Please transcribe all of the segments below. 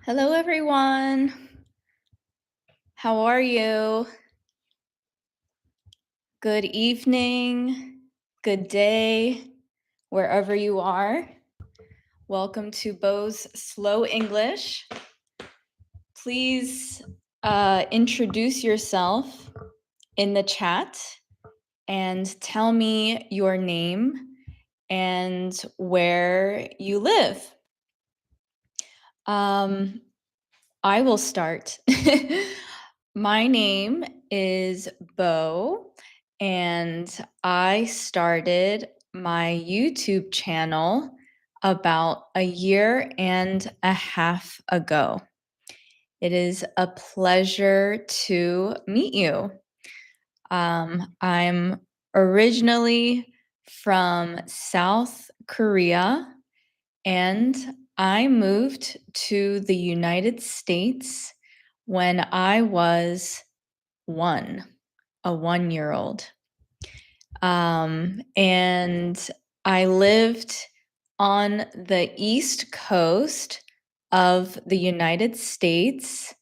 Hello, everyone. How are you? Good evening, good day, wherever you are. Welcome to Bo's Slow English. Please introduce yourself in the chat and tell me your name and where you live. I will start. My name is Bo, and I started my YouTube channel about a year and a half ago. It is a pleasure to meet you. I'm originally from South Korea, and I moved to the United States when I was a 1-year-old. And I lived on the East Coast of the United States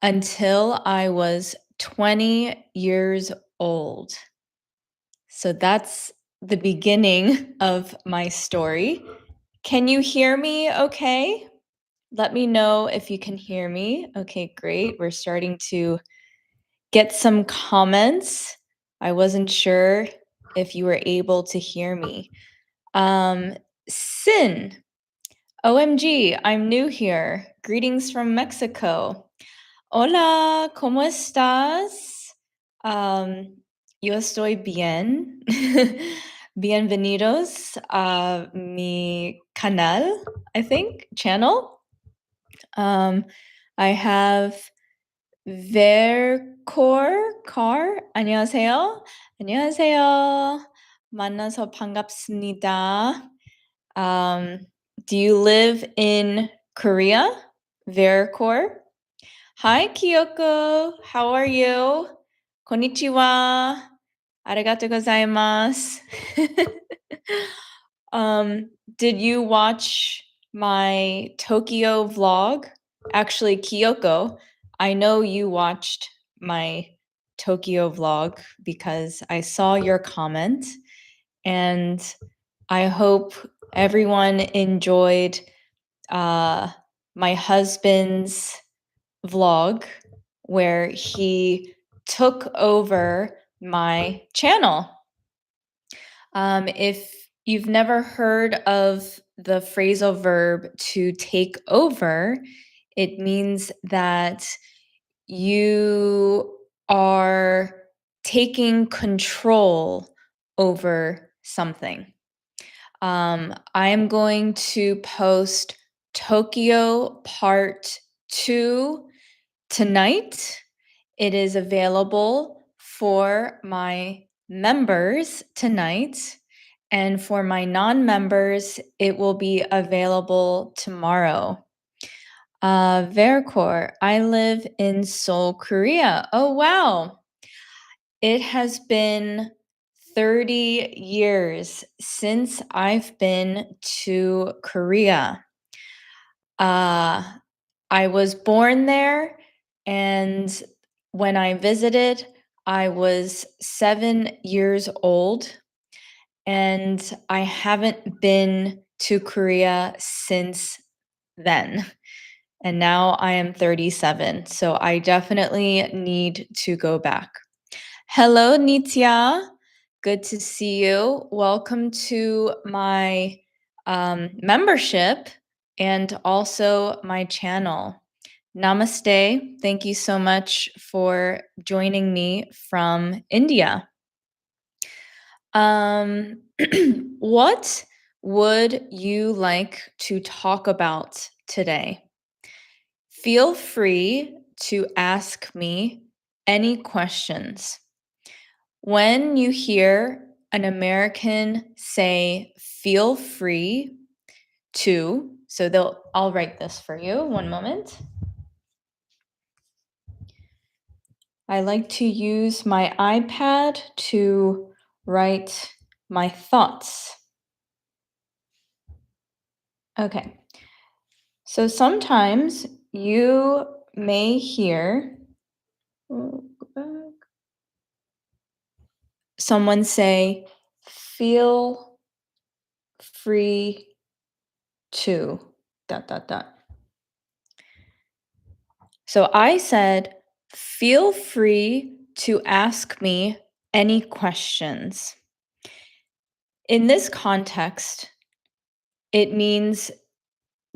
until I was 20 years old. So that's the beginning of my story. Can you hear me okay? Let me know if you can hear me. Okay, great. We're starting to get some comments. I wasn't sure if you were able to hear me. Sin, OMG, I'm new here. Greetings from Mexico. Hola, ¿cómo estás? Yo estoy bien. Bienvenidos a mi canal, I think, channel. I have car. 안녕하세요. 안녕하세요. 만나서 반갑습니다. Do you live in Korea? Vercor. Hi, Kyoko. How are you? Konnichiwa. Arigatou gozaimasu. Did you watch my Tokyo vlog? Actually, Kyoko, I know you watched my Tokyo vlog because I saw your comment, and I hope everyone enjoyed my husband's vlog where he took over my channel. If you've never heard of the phrasal verb to take over, it means that you are taking control over something. I am going to post Tokyo Part 2 tonight. It is available for my members tonight, and for my non-members, it will be available tomorrow. Vercor, I live in Seoul, Korea. Oh, wow. It has been 30 years since I've been to Korea. I was born there, and when I visited, I was 7 years old, and I haven't been to Korea since then. And now I am 37, so I definitely need to go back. Hello, Nitya. Good to see you. Welcome to my membership and also my channel. Namaste. Thank you so much for joining me from India. What would you like to talk about today? Feel free to ask me any questions. When you hear an American say feel free to, so I'll write this for you. One moment. I like to use my iPad to write my thoughts. Okay. So sometimes You may hear someone say, feel free to dot dot dot. So I said, feel free to ask me any questions. In this context, it means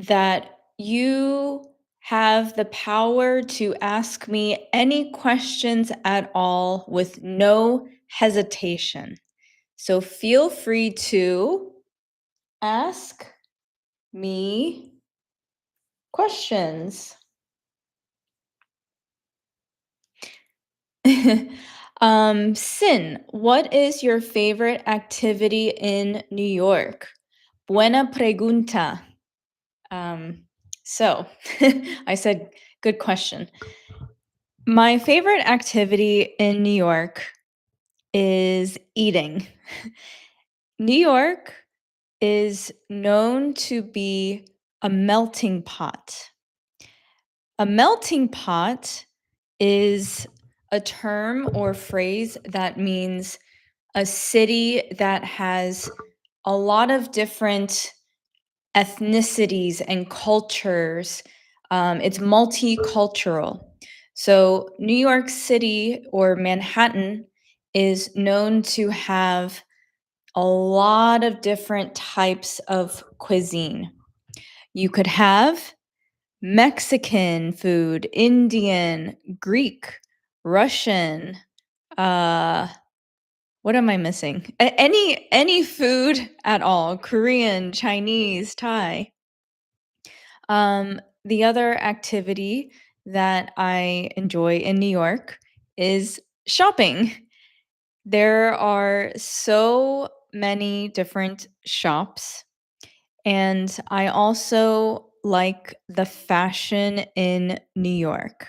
that you have the power to ask me any questions at all with no hesitation. So feel free to ask me questions. Sin, what is your favorite activity in New York? Buena pregunta. So I said, good question. My favorite activity in New York is eating. New York is known to be a melting pot. A melting pot is a term or phrase that means a city that has a lot of different ethnicities and cultures. It's multicultural. So, New York City or Manhattan is known to have a lot of different types of cuisine. You could have Mexican food, Indian, Greek, Russian, uh, what am I missing? Any food at all, Korean, Chinese, Thai. The other activity that I enjoy in New York is shopping. There are so many different shops, and I also like the fashion in New York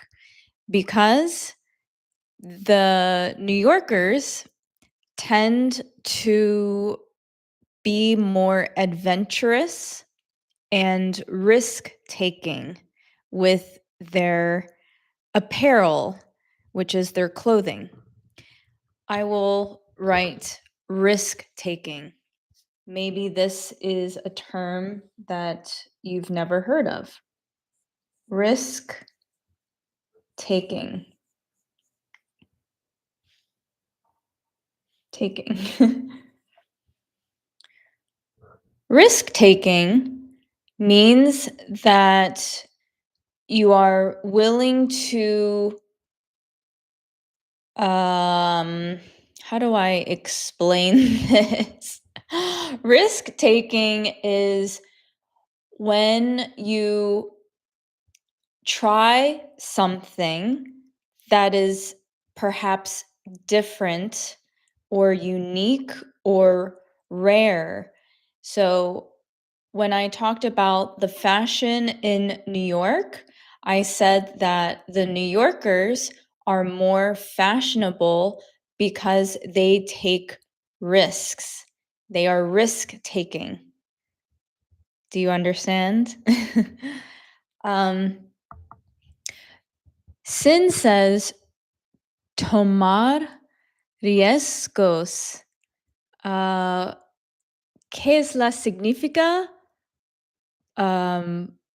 because the New Yorkers tend to be more adventurous and risk taking with their apparel, which is their clothing. I will write risk taking. Maybe this is a term that you've never heard of. Risk taking. Taking. Risk taking means that you are willing to how do I explain this? Risk taking is when you try something that is perhaps different or unique or rare. So, when I talked about the fashion in New York, I said that the New Yorkers are more fashionable because they take risks. They are risk taking. Do you understand? um, Sin says tomar riesgos. ¿Qué es la significa?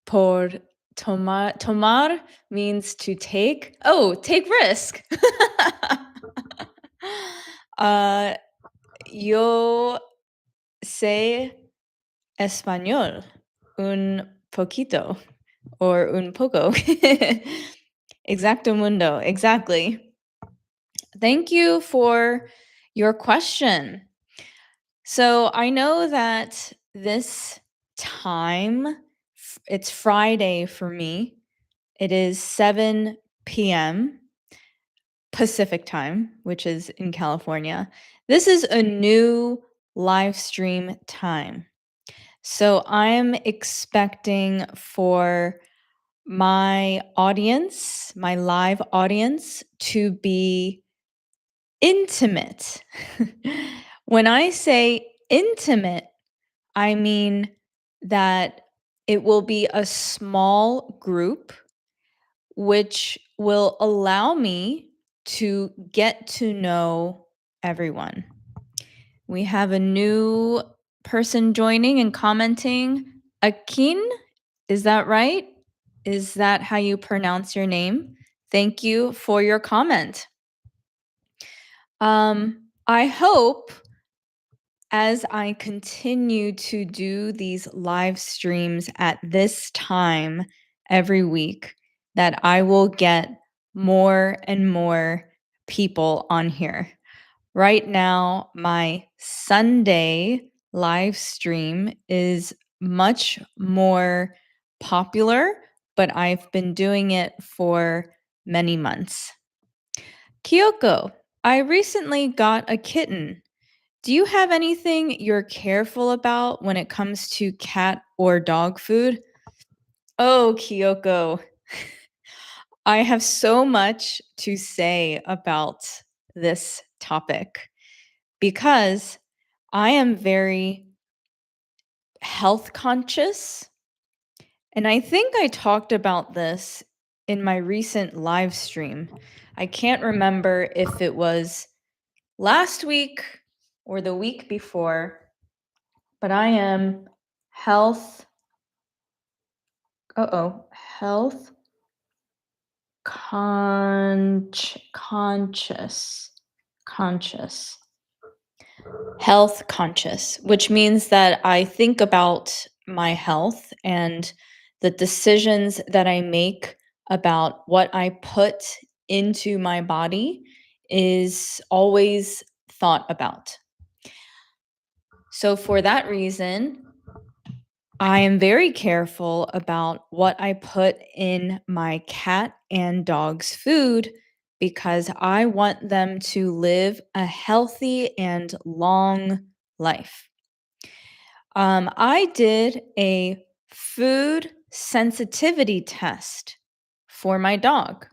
Por tomar means to take. Oh, take risk. Yo sé español un poquito or un poco. Exacto mundo. Exactly. Thank you for your question. So I know that this time, it's Friday for me. It is 7 p.m. Pacific time, which is in California. This is a new live stream time. So I'm expecting for my audience, my live audience, to be intimate. When I say intimate, I mean that it will be a small group which will allow me to get to know everyone. We have a new person joining and commenting. Akin, is that right? Is that how you pronounce your name? Thank you for your comment. I hope as I continue to do these live streams at this time every week, that I will get more and more people on here. Right now, my Sunday live stream is much more popular, but I've been doing it for many months. Kyoko, I recently got a kitten. Do you have anything you're careful about when it comes to cat or dog food? Oh, Kyoko, I have so much to say about this topic because I am very health conscious. And I think I talked about this in my recent live stream. I can't remember if it was last week or the week before, but I am health health conscious. Health conscious, which means that I think about my health and the decisions that I make about what I put into my body is always thought about. So, for that reason, I am very careful about what I put in my cat and dog's food because I want them to live a healthy and long life. I did a food sensitivity test for my dog.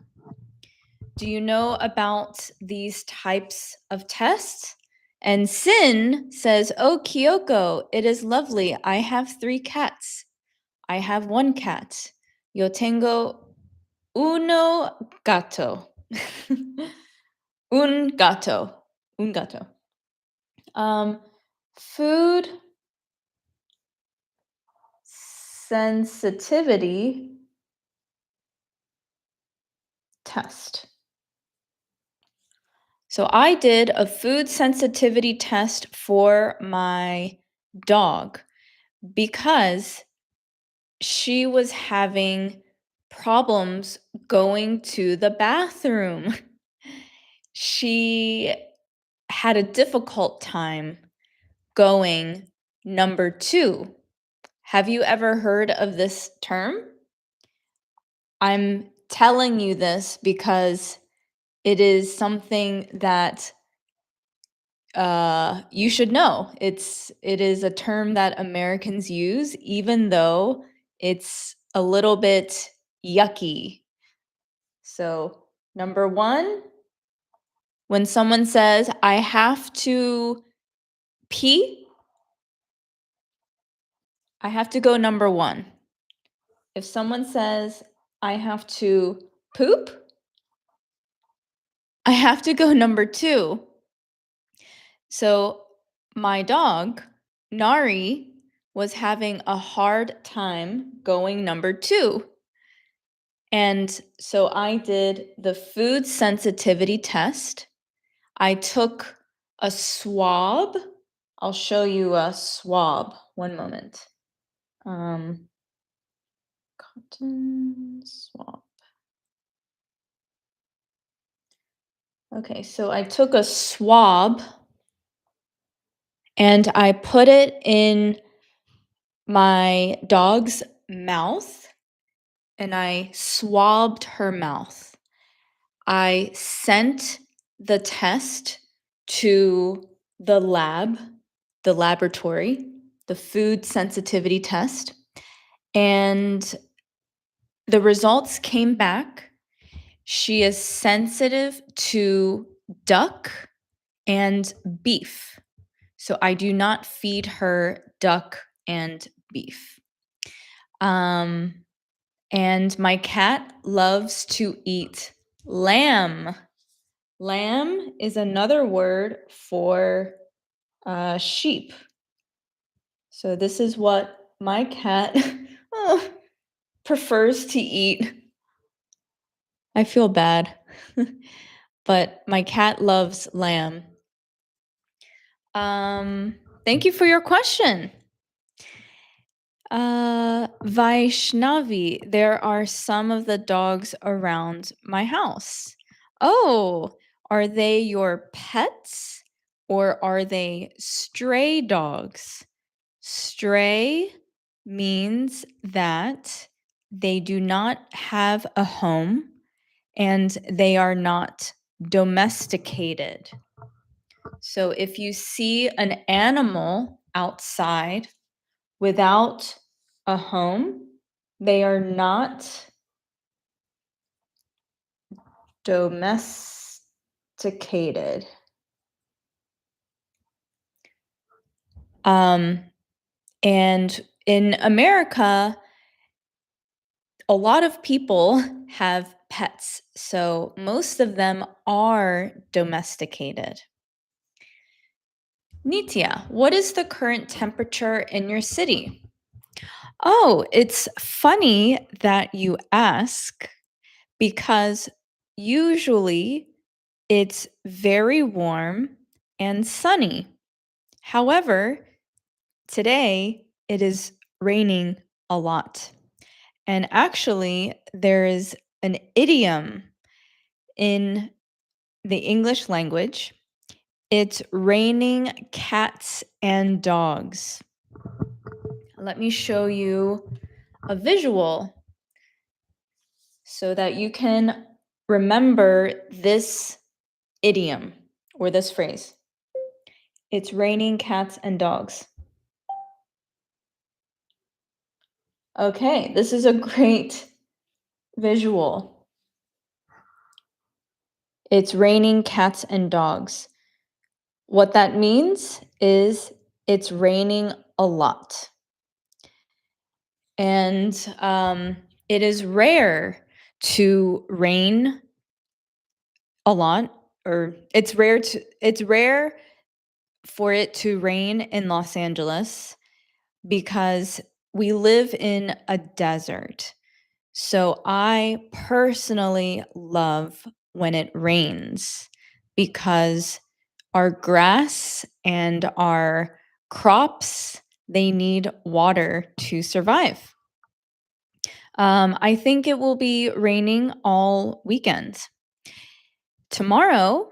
Do you know about these types of tests? And Sin says, "Oh, Kyoko, it is lovely. I have 3 cats. I have 1 cat. Yo tengo uno gato." Un gato. Un gato. Food sensitivity test. So I did a food sensitivity test for my dog because she was having problems going to the bathroom. She had a difficult time going number 2. Have you ever heard of this term? I'm telling you this because it is something that you should know. It is a term that Americans use, even though it's a little bit yucky. So, number 1, when someone says, "I have to pee," I have to go number 1. If someone says, "I have to poop," I have to go number 2. So, my dog, Nari, was having a hard time going number 2. And so I did the food sensitivity test. I took a swab. I'll show you a swab. One moment. Cotton swab. Okay, so I took a swab and I put it in my dog's mouth and I swabbed her mouth. I sent the test to the laboratory, the food sensitivity test, and the results came back. She is sensitive to duck and beef. So I do not feed her duck and beef. And my cat loves to eat lamb. Lamb is another word for sheep. So this is what my cat prefers to eat. I feel bad, but my cat loves lamb. Thank you for your question. Vaishnavi, there are some of the dogs around my house. Oh, are they your pets or are they stray dogs? Stray means that they do not have a home and they are not domesticated. So if you see an animal outside without a home, they are not domesticated. And in America, a lot of people have pets, so most of them are domesticated. Nitya, what is the current temperature in your city? Oh, it's funny that you ask because usually it's very warm and sunny. However, today it is raining a lot. And actually, there is an idiom in the English language. It's raining cats and dogs. Let me show you a visual so that you can remember this idiom or this phrase. It's raining cats and dogs. Okay, this is a great visual. It's raining cats and dogs. What that means is it's raining a lot. And it is rare to rain a lot, or it's rare for it to rain in Los Angeles because we live in a desert. So I personally love when it rains because our grass and our crops, they need water to survive. I think it will be raining all weekend. Tomorrow,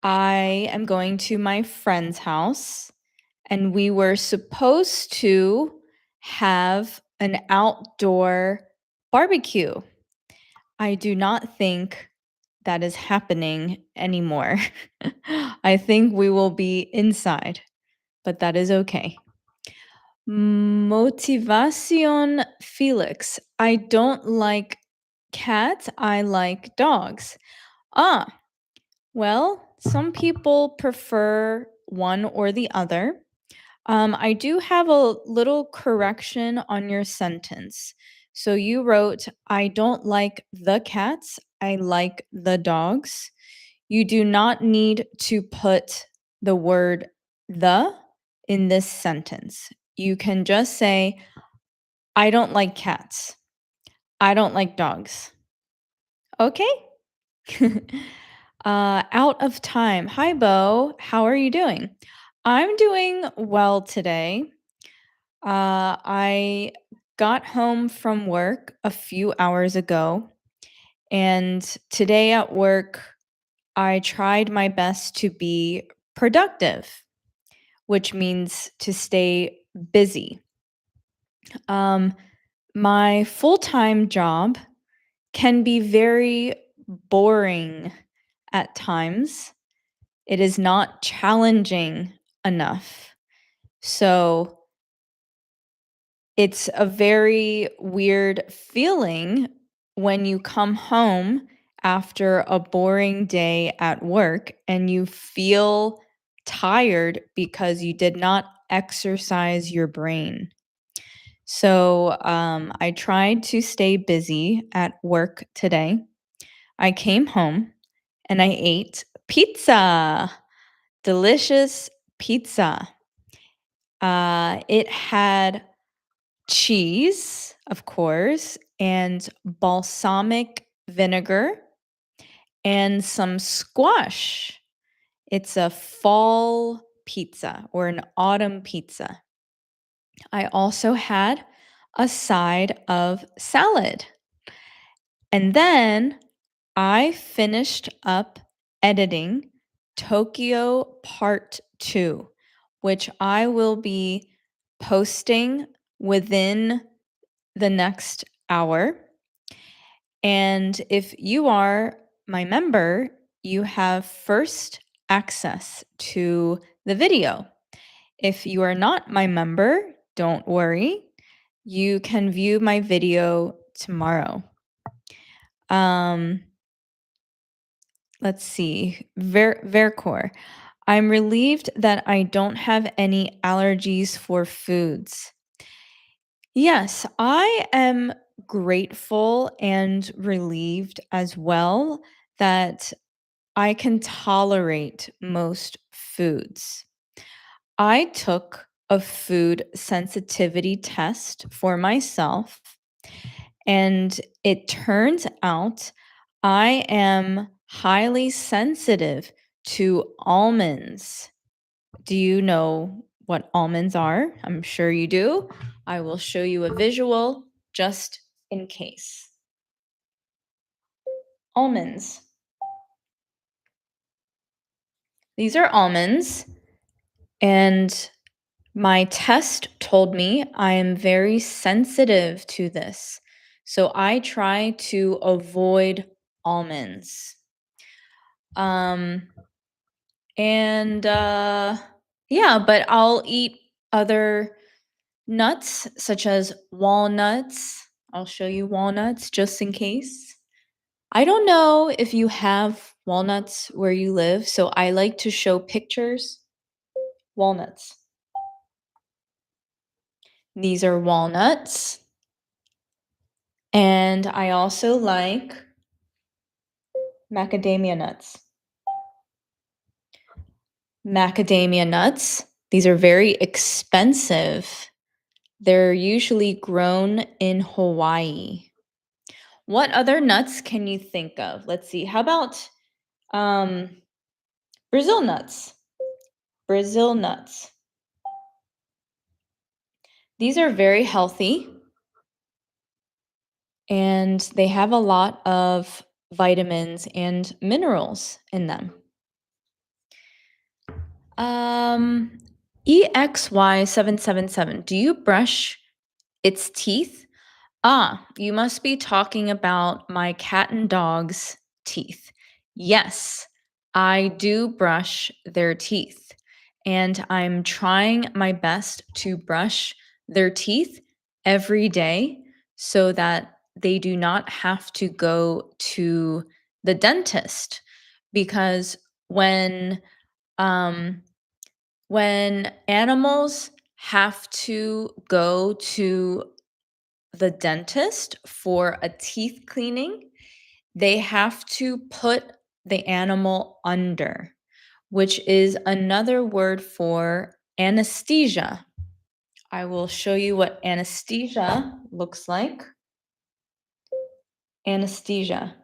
I am going to my friend's house, and we were supposed to have an outdoor barbecue. I do not think that is happening anymore. I think we will be inside, but that is okay. Motivacion Felix. I don't like cats, I like dogs. Ah, well, some people prefer one or the other. I do have a little correction on your sentence. So you wrote, I don't like the cats, I like the dogs. You do not need to put the word the in this sentence. You can just say, I don't like cats. I don't like dogs. Okay? Out of time. Hi, Bo. How are you doing? I'm doing well today. I got home from work a few hours ago, and today at work, I tried my best to be productive, which means to stay busy. My full time job can be very boring at times. It is not challenging enough. So it's a very weird feeling when you come home after a boring day at work and you feel tired because you did not exercise your brain. So I tried to stay busy at work today. I came home and I ate pizza, delicious pizza. It had cheese, of course, and balsamic vinegar and some squash. It's a fall pizza or an autumn pizza. I also had a side of salad. And then I finished up editing Tokyo Part 2, which I will be posting within the next hour. And if you are my member, you have first access to the video. If you are not my member, don't worry. You can view my video tomorrow. Um, let's see. Vercor. I'm relieved that I don't have any allergies for foods. Yes, I am grateful and relieved as well that I can tolerate most foods. I took a food sensitivity test for myself, and it turns out I am highly sensitive to almonds. Do you know what almonds are? I'm sure you do. I will show you a visual just in case. Almonds. These are almonds, and my test told me I am very sensitive to this. So I try to avoid almonds. Um, and yeah, but I'll eat other nuts such as walnuts. I'll show you walnuts just in case. I don't know if you have walnuts where you live, so I like to show pictures. Walnuts. These are walnuts. And I also like macadamia nuts. Macadamia nuts, these are very expensive. They're usually grown in Hawaii. What other nuts can you think of? Let's see. How about Brazil nuts? Brazil nuts. These are very healthy and they have a lot of vitamins and minerals in them. EXY777. Do you brush its teeth? Ah, you must be talking about my cat and dog's teeth. Yes, I do brush their teeth, and I'm trying my best to brush their teeth every day so that they do not have to go to the dentist because when um, when animals have to go to the dentist for a teeth cleaning, they have to put the animal under, which is another word for anesthesia. I will show you what anesthesia looks like. Anesthesia.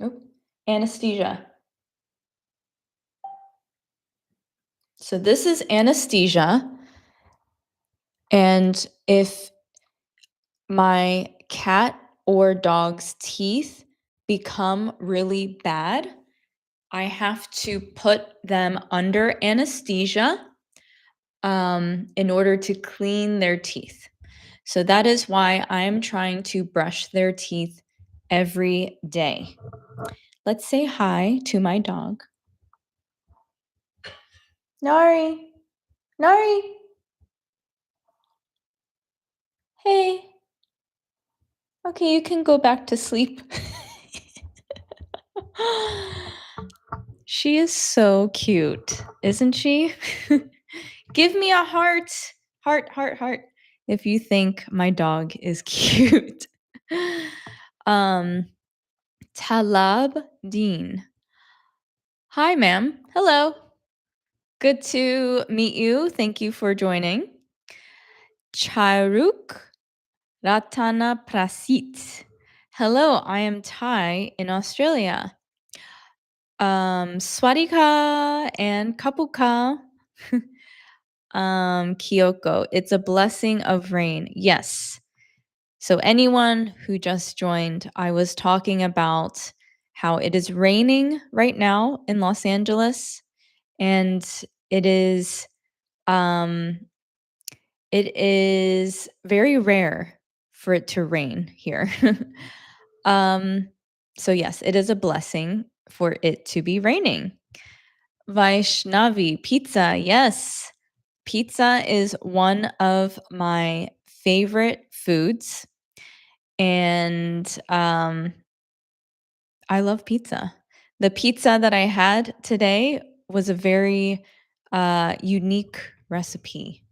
Oh, anesthesia. So this is anesthesia. And if my cat or dog's teeth become really bad, I have to put them under anesthesia in order to clean their teeth. So that is why I'm trying to brush their teeth every day. Let's say hi to my dog. Nari. Nari. Hey. Okay, you can go back to sleep. She is so cute, isn't she? Give me a heart. Heart, heart, heart. if you think my dog is cute. um, Talab Dean. Hi, ma'am. Hello. Good to meet you. Thank you for joining. Chairuk Ratana Prasit. Hello, I am Thai in Australia. Swadika and Kapuka. Kyoko. It's a blessing of rain. Yes. So anyone who just joined, I was talking about how it is raining right now in Los Angeles, and it is um it is very rare for it to rain here. um so yes, it is a blessing for it to be raining. Vaishnavi, pizza, yes. Pizza is one of my favorite foods, and I love pizza. The pizza that I had today was a very unique recipe.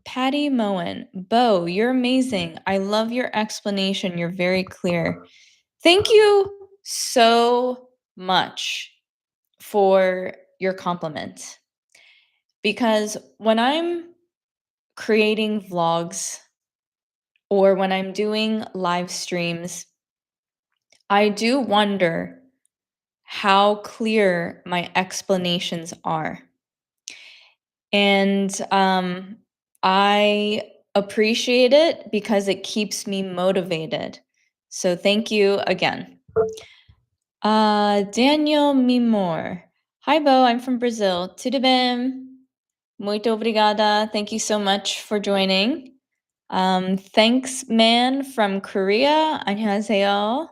Patty Moen, Bo, you're amazing. I love your explanation. You're very clear. Thank you so much for your compliment. Because when I'm creating vlogs or when I'm doing live streams, I do wonder how clear my explanations are. And I appreciate it because it keeps me motivated. So thank you again. Daniel Mimor. Hi, Bo. I'm from Brazil. Tudo bem? Muito obrigada. Thank you so much for joining. Thanks, man from Korea. 안녕하세요.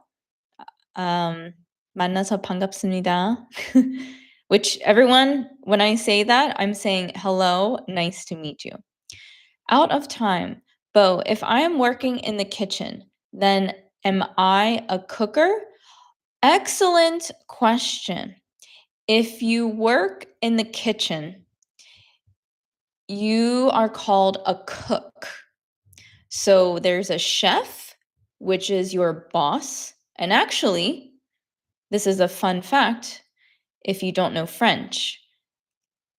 만나서 반갑습니다. Which everyone, when I say that, I'm saying hello, nice to meet you. Out of time. Bo, if I am working in the kitchen, then am I a cooker? Excellent question. If you work in the kitchen, you are called a cook. So there's a chef, which is your boss. And actually, this is a fun fact if you don't know French.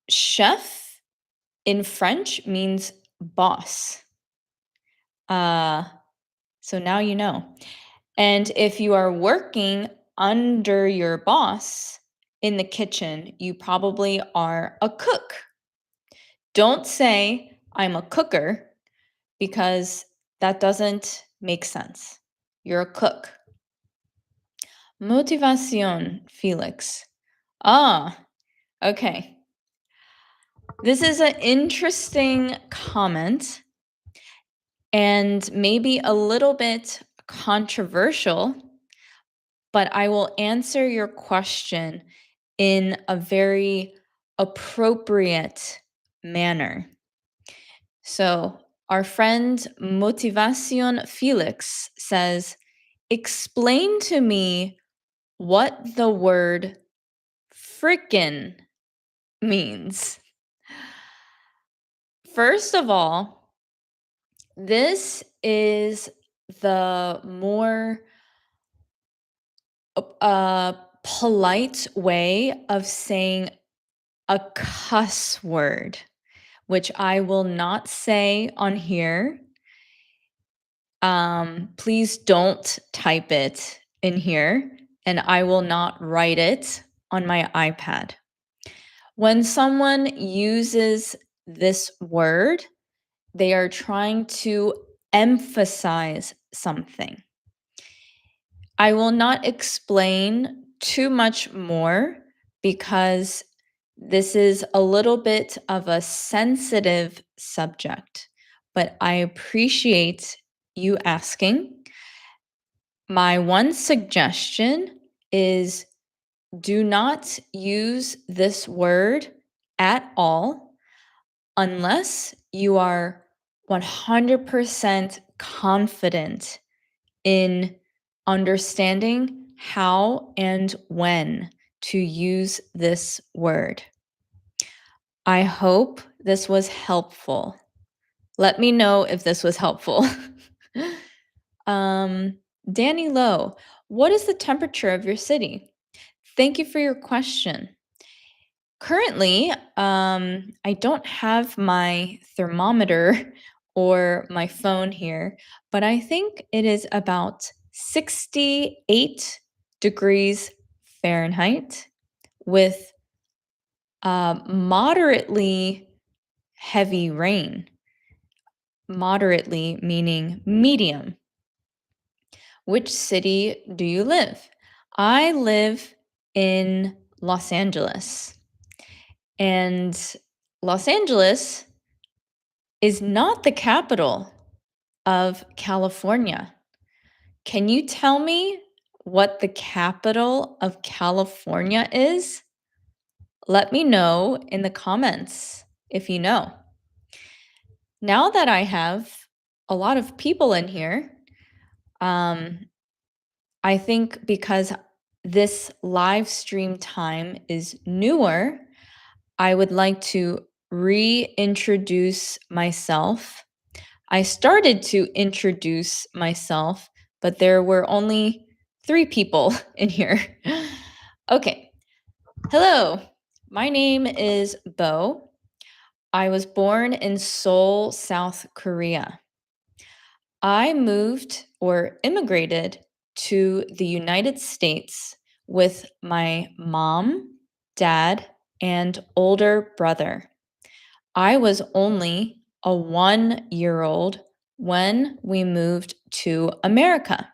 Chef in French means boss. So now you know. And if you are working under your boss in the kitchen, you probably are a cook. Don't say, I'm a cooker, because that doesn't make sense. You're a cook. Motivación, Felix. Okay. This is an interesting comment and maybe a little bit controversial, but I will answer your question in a very appropriate manner. So, our friend Motivación Felix says, explain to me what the word frickin' means. First of all, this is the more polite way of saying a cuss word, which I will not say on here. Please don't type it in here, and I will not write it on my iPad. When someone uses this word, they are trying to emphasize something. I will not explain too much more because this is a little bit of a sensitive subject, but I appreciate you asking. My one suggestion is do not use this word at all unless you are 100% confident in understanding how and when to use this word. I hope this was helpful. Let me know if this was helpful. um, Danny Lowe, what is the temperature of your city? Thank you for your question. Currently, I don't have my thermometer or my phone here, but I think it is about 68 degrees Fahrenheit with moderately heavy rain. Moderately meaning medium. Which city do you live? I live in Los Angeles. And Los Angeles is not the capital of California. Can you tell me what the capital of California is? Let me know in the comments if you know. Now that I have a lot of people in here, um, I think because this live stream time is newer, I would like to reintroduce myself. I started to introduce myself, but there were only 3 people in here. Okay. Hello. My name is Bo. I was born in Seoul, South Korea. I moved or immigrated to the United States with my mom, dad, and older brother. I was only a 1-year-old when we moved to America.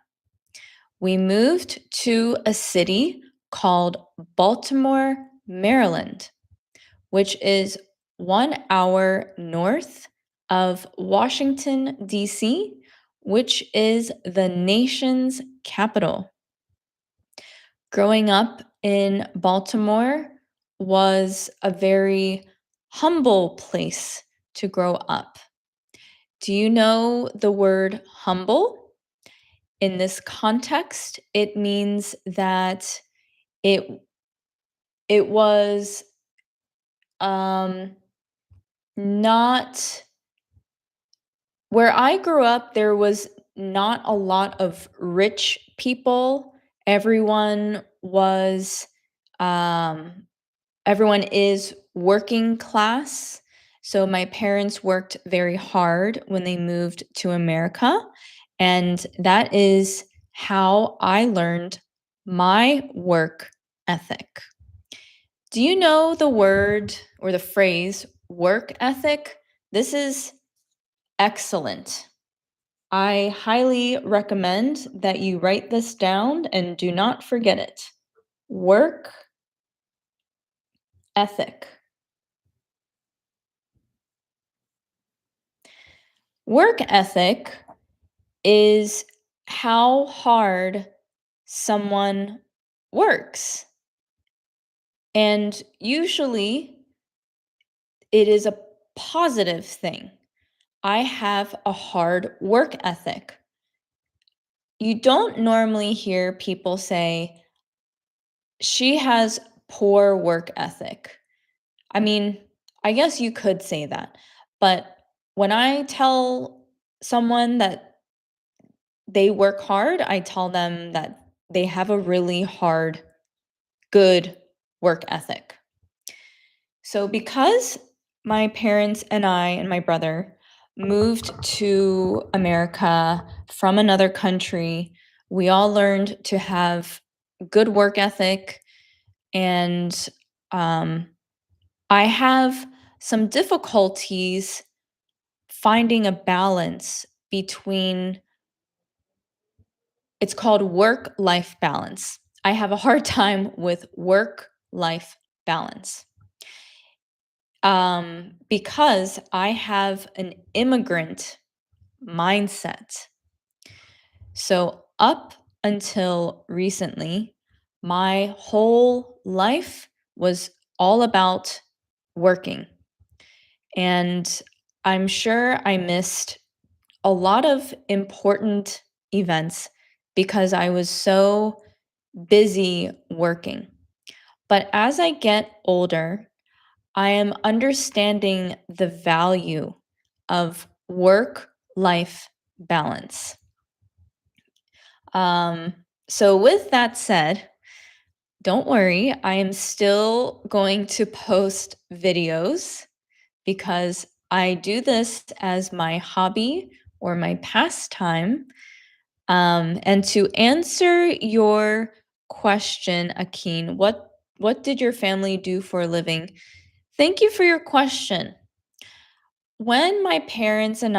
We moved to a city called Baltimore, Maryland, which is 1 hour north of Washington, D.C., which is the nation's capital. Growing up in Baltimore was a very humble place to grow up. Do you know the word humble? In this context, it means that it it was not where I grew up, there was not a lot of rich people. Everyone was, um, everyone is working class. So my parents worked very hard when they moved to America. And that is how I learned my work ethic. Do you know the word or the phrase work ethic? This is excellent. I highly recommend that you write this down and do not forget it. Work ethic. Work ethic is how hard someone works. And usually it is a positive thing. I have a hard work ethic. You don't normally hear people say, she has poor work ethic. I mean, I guess you could say that. But when I tell someone that they work hard, I tell them that they have a really hard, good work ethic. So, because my parents and I and my brother moved to America from another country, we all learned to have good work ethic. And I have some difficulties finding a balance between it's called work-life balance. I have a hard time with work-life balance. Because I have an immigrant mindset. So up until recently, my whole life was all about working. And I'm sure I missed a lot of important events because I was so busy working. But as I get older, I am understanding the value of work-life balance. Um, so with that said, don't worry, I am still going to post videos because I do this as my hobby or my pastime. And to answer your question, Akin, what did your family do for a living? Thank you for your question. When my parents and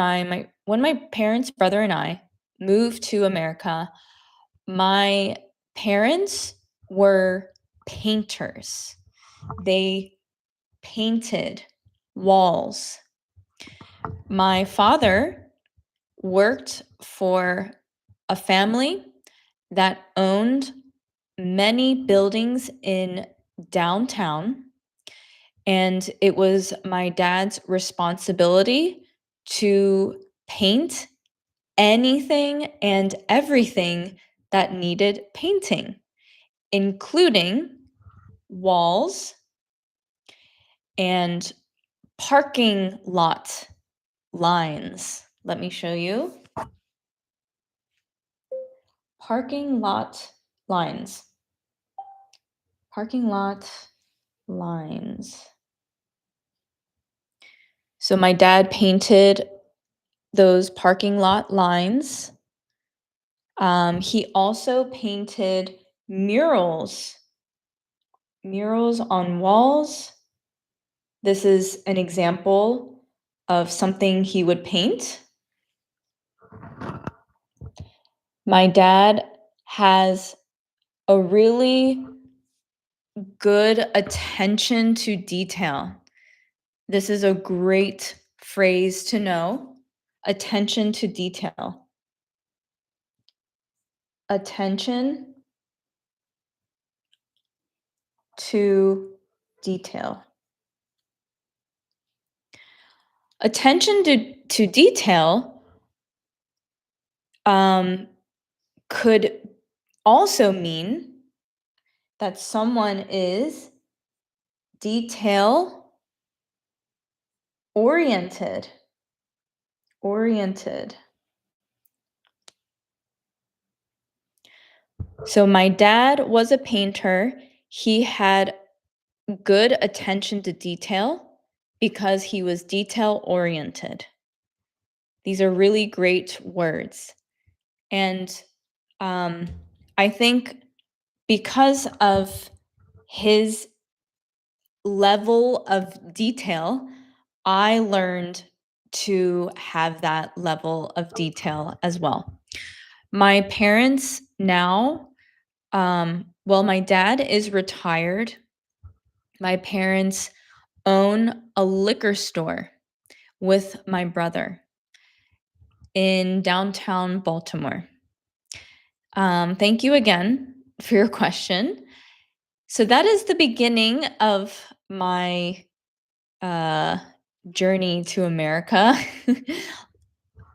when my parents, brother and I moved to America, my parents were painters. They painted walls. My father worked for a family that owned many buildings in downtown, and it was my dad's responsibility to paint anything and everything that needed painting, including walls and parking lot lines. Let me show you. Parking lot lines. Parking lot lines. So my dad painted those parking lot lines. He also painted murals. Murals on walls. This is an example of something he would paint. My dad has a really good attention to detail. This is a great phrase to know. Attention to detail. Attention to detail. Attention to detail could also mean that someone is detail oriented. Oriented. So my dad was a painter. He had good attention to detail because he was detail oriented. These are really great words. And I think because of his level of detail, I learned to have that level of detail as well. My parents now, well, my dad is retired. My parents own a liquor store with my brother in downtown Baltimore. Thank you again for your question. So that is the beginning of my journey to America.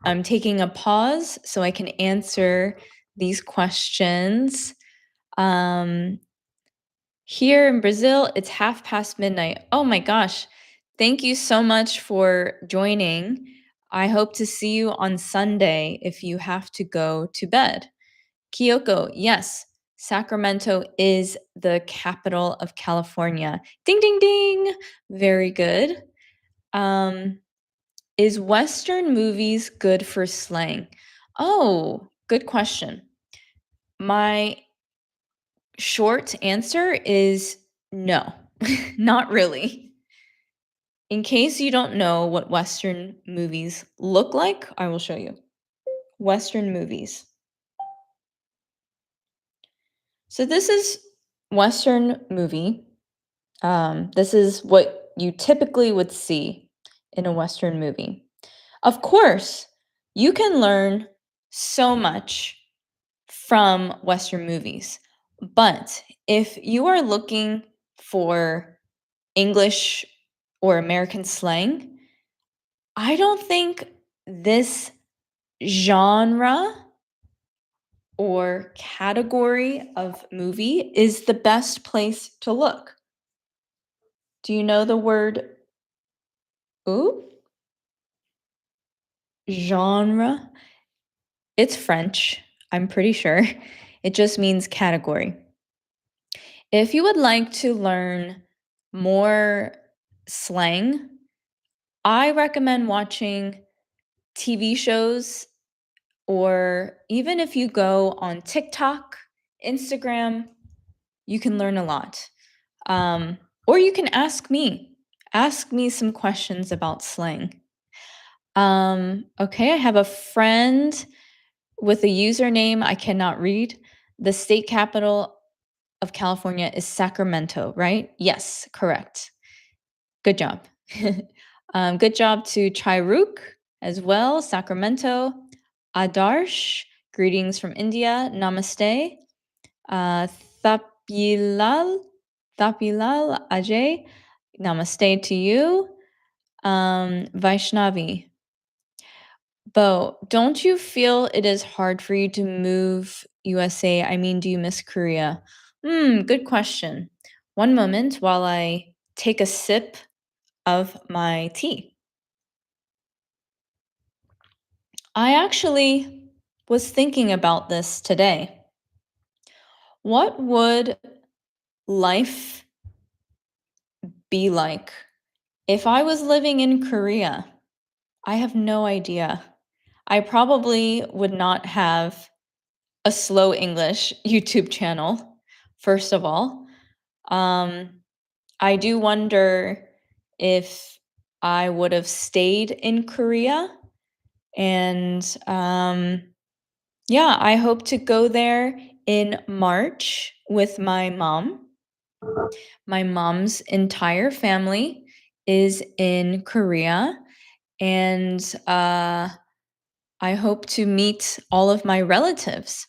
I'm taking a pause so I can answer these questions. Here in Brazil, it's midnight. Oh my gosh. Thank you so much for joining. I hope to see you on Sunday if you have to go to bed. Kyoko, yes, Sacramento is the capital of California. Ding, ding, ding. Very good. Is Western movies good for slang? Oh, good question. My short answer is no, not really. In case you don't know what Western movies look like, I will show you. Western movies. So this is Western movie. This is what you typically would see in a Western movie. Of course, you can learn so much from Western movies, but if you are looking for English or American slang, I don't think this genre or category of movie is the best place to look. Do you know the word ooh? Genre, it's French, I'm pretty sure. It just means category. If you would like to learn more slang, I recommend watching TV shows, or even if you go on TikTok, Instagram, you can learn a lot. Or you can ask me. Ask me some questions about slang. Okay, I have a friend with a username I cannot read. The state capital of California is Sacramento, right? Yes, correct. Good job. Good job to Chairuk as well, Sacramento. Adarsh, greetings from India. Namaste. Uh, Thapilal, Thapilal Ajay, namaste to you. Vaishnavi, Bo, don't you feel it is hard for you to move USA? I mean, do you miss Korea? Good question. One moment while I take a sip of my tea. I actually was thinking about this today. What would life be like if I was living in Korea? I have no idea. I probably would not have a slow English YouTube channel, first of all. I do wonder if I would have stayed in Korea. And yeah, I hope to go there in March with my mom. My mom's entire family is in Korea. And I hope to meet all of my relatives.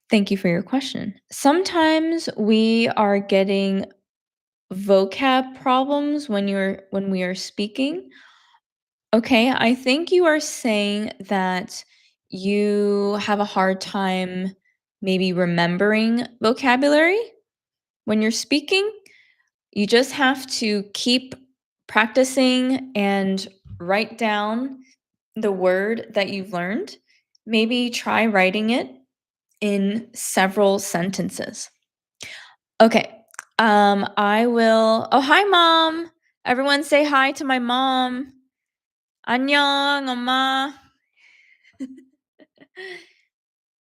Thank you for your question. Sometimes we are getting vocab problems when we are speaking. Okay, I think you are saying that you have a hard time maybe remembering vocabulary when you're speaking. You just have to keep practicing and write down the word that you've learned. Maybe try writing it in several sentences. Okay. I will. Oh, hi, mom. Everyone say hi to my mom. 안녕, 엄마.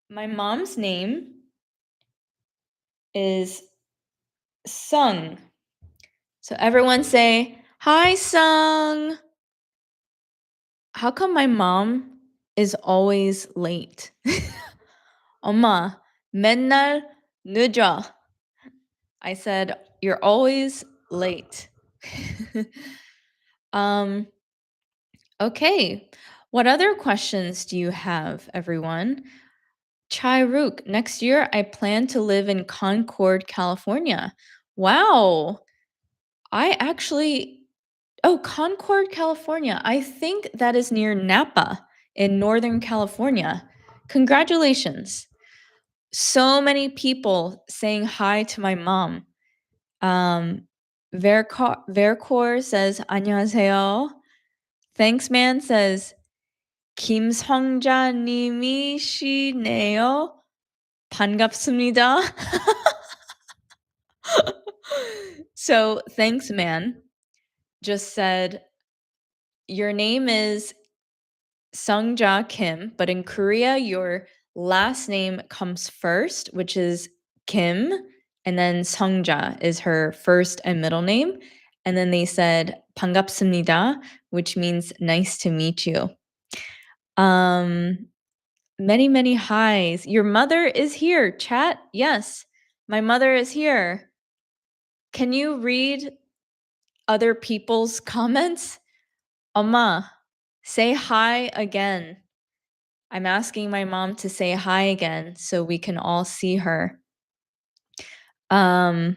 My mom's name is Sung. So everyone say, hi, Sung. How come my mom is always late? 엄마, 맨날 늦어. I said, you're always late. um, okay. What other questions do you have, everyone? Chairuk, next year I plan to live in Concord, California. Wow. I actually, oh, Concord, California. I think that is near Napa in Northern California. Congratulations. So many people saying hi to my mom. Vercor says 안녕하세요. Thanks man says 김성자님이시네요. 반갑습니다. So thanks man just said your name is Sungja Kim, but in Korea your last name comes first, which is Kim, and then Sungja is her first and middle name. And then they said 반갑습니다, which means nice to meet you. Many, many highs. Your mother is here, chat. Yes, my mother is here. Can you read other people's comments? 엄마, say hi again. I'm asking my mom to say hi again so we can all see her. Danny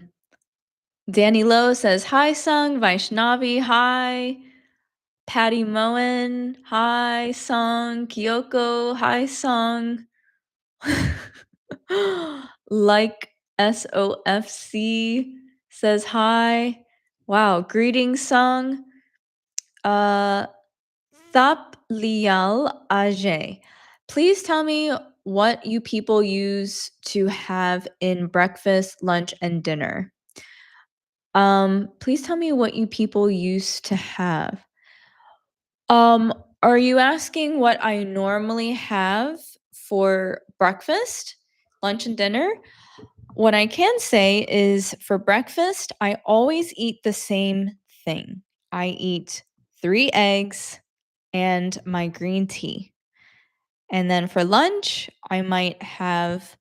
Lowe says, hi, Sung. Vaishnavi, hi. Patty Moen, hi, Sung. Kyoko, hi, Sung. Like SOFC says hi. Wow, greetings, Sung. Stop lial age. Please tell me what you people use to have in breakfast, lunch, and dinner. Please tell me what you people used to have. Um, are you asking what I normally have for breakfast, lunch, and dinner? What I can say is for breakfast, I always eat the same thing. I eat 3 eggs and my green tea. And then for lunch, I might have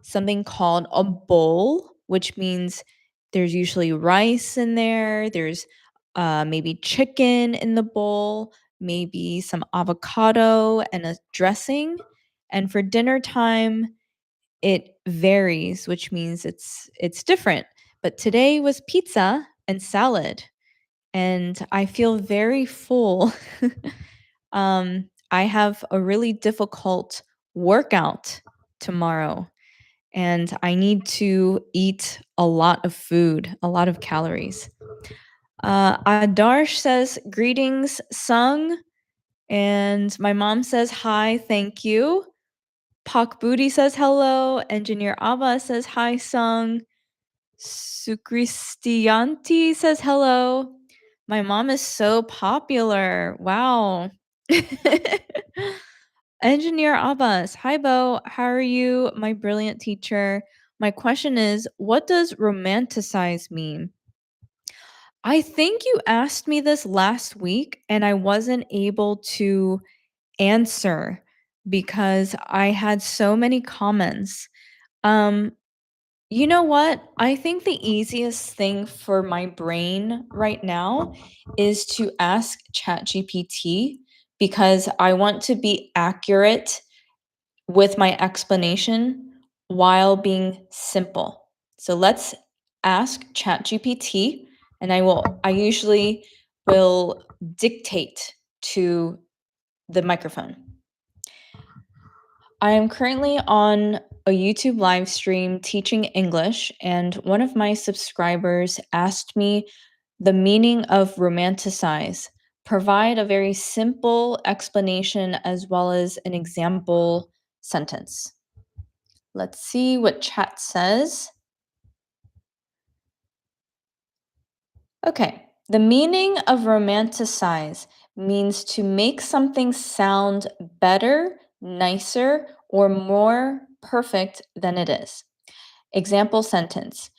something called a bowl, which means there's usually rice in there. There's maybe chicken in the bowl, maybe some avocado and a dressing. And for dinner time, it varies, which means it's different. But today was pizza and salad, and I feel very full. I have a really difficult workout tomorrow, and I need to eat a lot of food, a lot of calories. Adarsh says, "Greetings, Sung." And my mom says, "Hi, thank you." Pak Booty says, "Hello." Engineer Abba says, "Hi, Sung." Sukristianti says, "Hello." My mom is so popular. Wow. Engineer Abbas, "Hi, Bo. How are you, my brilliant teacher? My question is, what does romanticize mean?" I think you asked me this last week and I wasn't able to answer because I had so many comments. Um, you know what? I think the easiest thing for my brain right now is to ask ChatGPT because I want to be accurate with my explanation while being simple. So let's ask ChatGPT and I usually will dictate to the microphone. I am currently on a YouTube live stream teaching English, and one of my subscribers asked me the meaning of romanticize. Provide a very simple explanation as well as an example sentence. Let's see what chat says. Okay, the meaning of romanticize means to make something sound better, nicer, or more perfect than it is. Example sentence: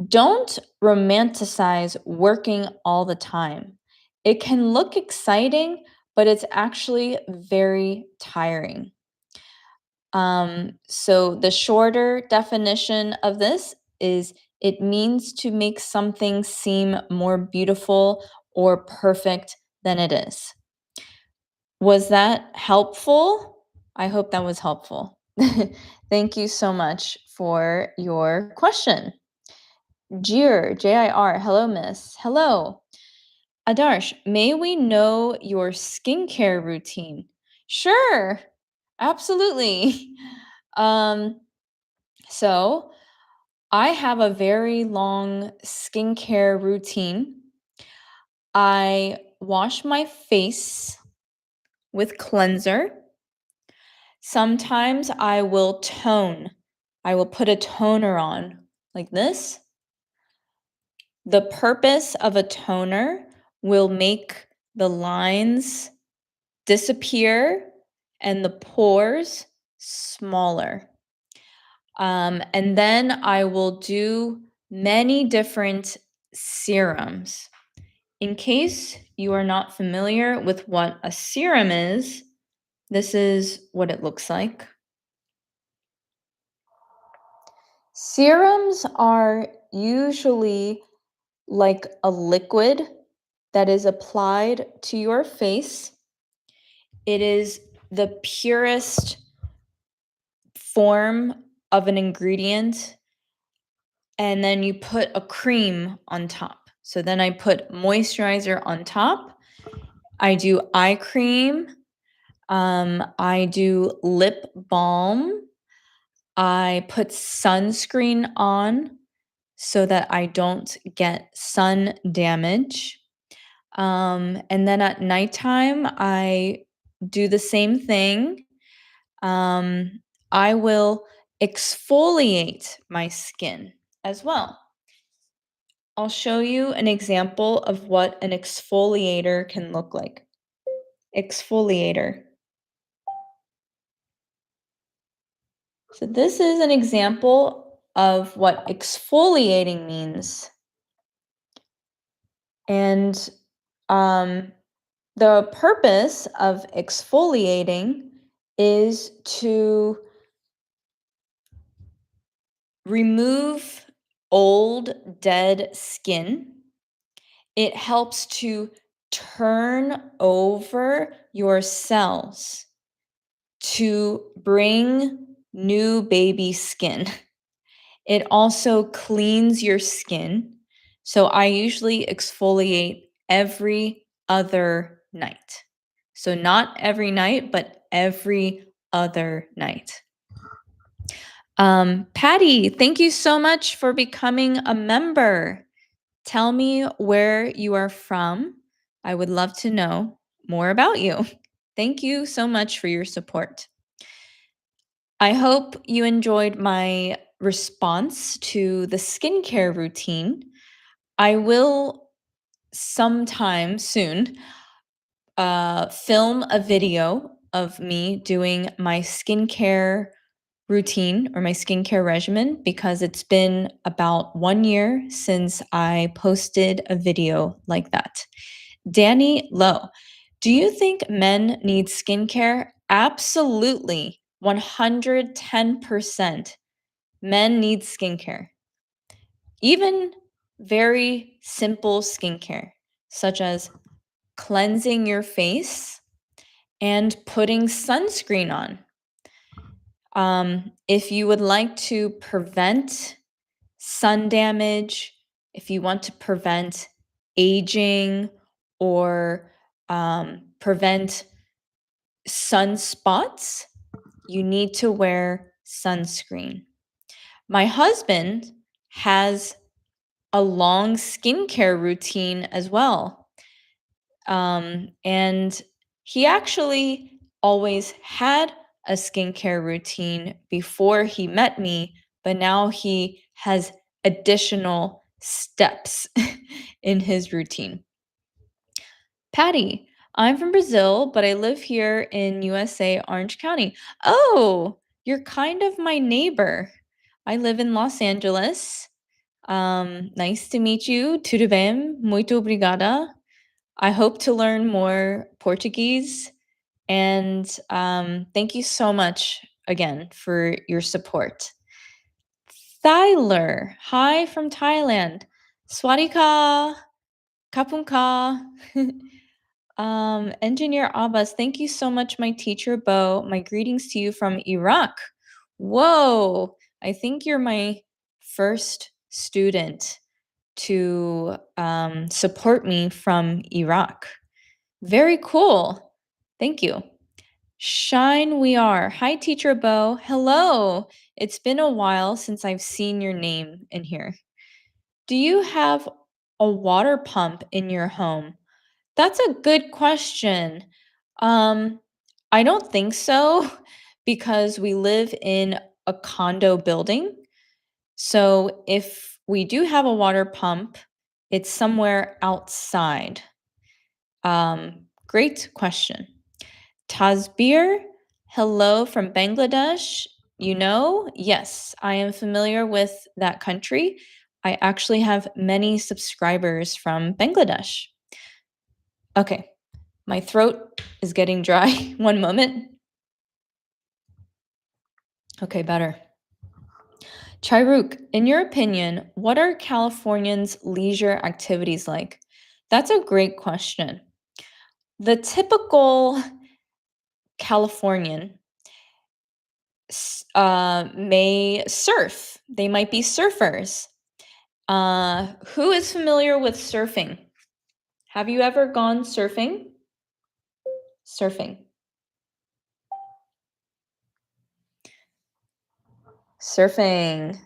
don't romanticize working all the time. It can look exciting, but it's actually very tiring. So the shorter definition of this is it means to make something seem more beautiful or perfect than it is. Was that helpful? I hope that was helpful. Thank you so much for your question. Jir, Jir, hello, miss. Hello. Adarsh, may we know your skincare routine? Sure, absolutely. Um, so I have a very long skincare routine. I wash my face with cleanser. Sometimes I will tone. I will put a toner on like this. The purpose of a toner will make the lines disappear and the pores smaller. And then I will do many different serums. In case you are not familiar with what a serum is, this is what it looks like. Serums are usually like a liquid that is applied to your face. It is the purest form of an ingredient, and then you put a cream on top. So then I put moisturizer on top. I do eye cream. I do lip balm. I put sunscreen on so that I don't get sun damage. And then at nighttime, I do the same thing. Um, I will exfoliate my skin as well. I'll show you an example of what an exfoliator can look like. Exfoliator. So this is an example of what exfoliating means. And the purpose of exfoliating is to remove old, dead skin. It helps to turn over your cells to bring new baby skin. It also cleans your skin. So I usually exfoliate every other night. So not every night, but every other night. Patty, thank you so much for becoming a member. Tell me where you are from. I would love to know more about you. Thank you so much for your support. I hope you enjoyed my response to the skincare routine. I will sometime soon film a video of me doing my skincare routine or my skincare regimen because it's been about 1 year since I posted a video like that. Danny Lowe, do you think men need skincare? Absolutely. 110%. Men need skincare. Even very simple skincare, such as cleansing your face and putting sunscreen on. If you would like to prevent sun damage, if you want to prevent aging or prevent sunspots, you need to wear sunscreen. My husband has a long skincare routine as well. And he actually always had a skincare routine before he met me, but now he has additional steps in his routine. Patty, I'm from Brazil, but I live here in USA, Orange County. Oh, you're kind of my neighbor. I live in Los Angeles. Nice to meet you. Tudo bem? Muito obrigada. I hope to learn more Portuguese. And thank you so much again for your support. Thyler, hi from Thailand. Swadika, kapunka. Engineer Abbas, thank you so much, my teacher Bo. My greetings to you from Iraq. Whoa, I think you're my first student to support me from Iraq. Very cool. Thank you. Shine we are. Hi, teacher Bo. Hello. It's been a while since I've seen your name in here. Do you have a water pump in your home? That's a good question. Um, I don't think so because we live in a condo building. So if we do have a water pump, it's somewhere outside. Great question. Tazbir, hello from Bangladesh. You know, yes, I am familiar with that country. I actually have many subscribers from Bangladesh. Okay, my throat is getting dry. One moment. Okay, better. Chairuk, in your opinion, what are Californians' leisure activities like? That's a great question. The typical Californian may surf. They might be surfers. Who is familiar with surfing? Have you ever gone surfing? Surfing. Surfing.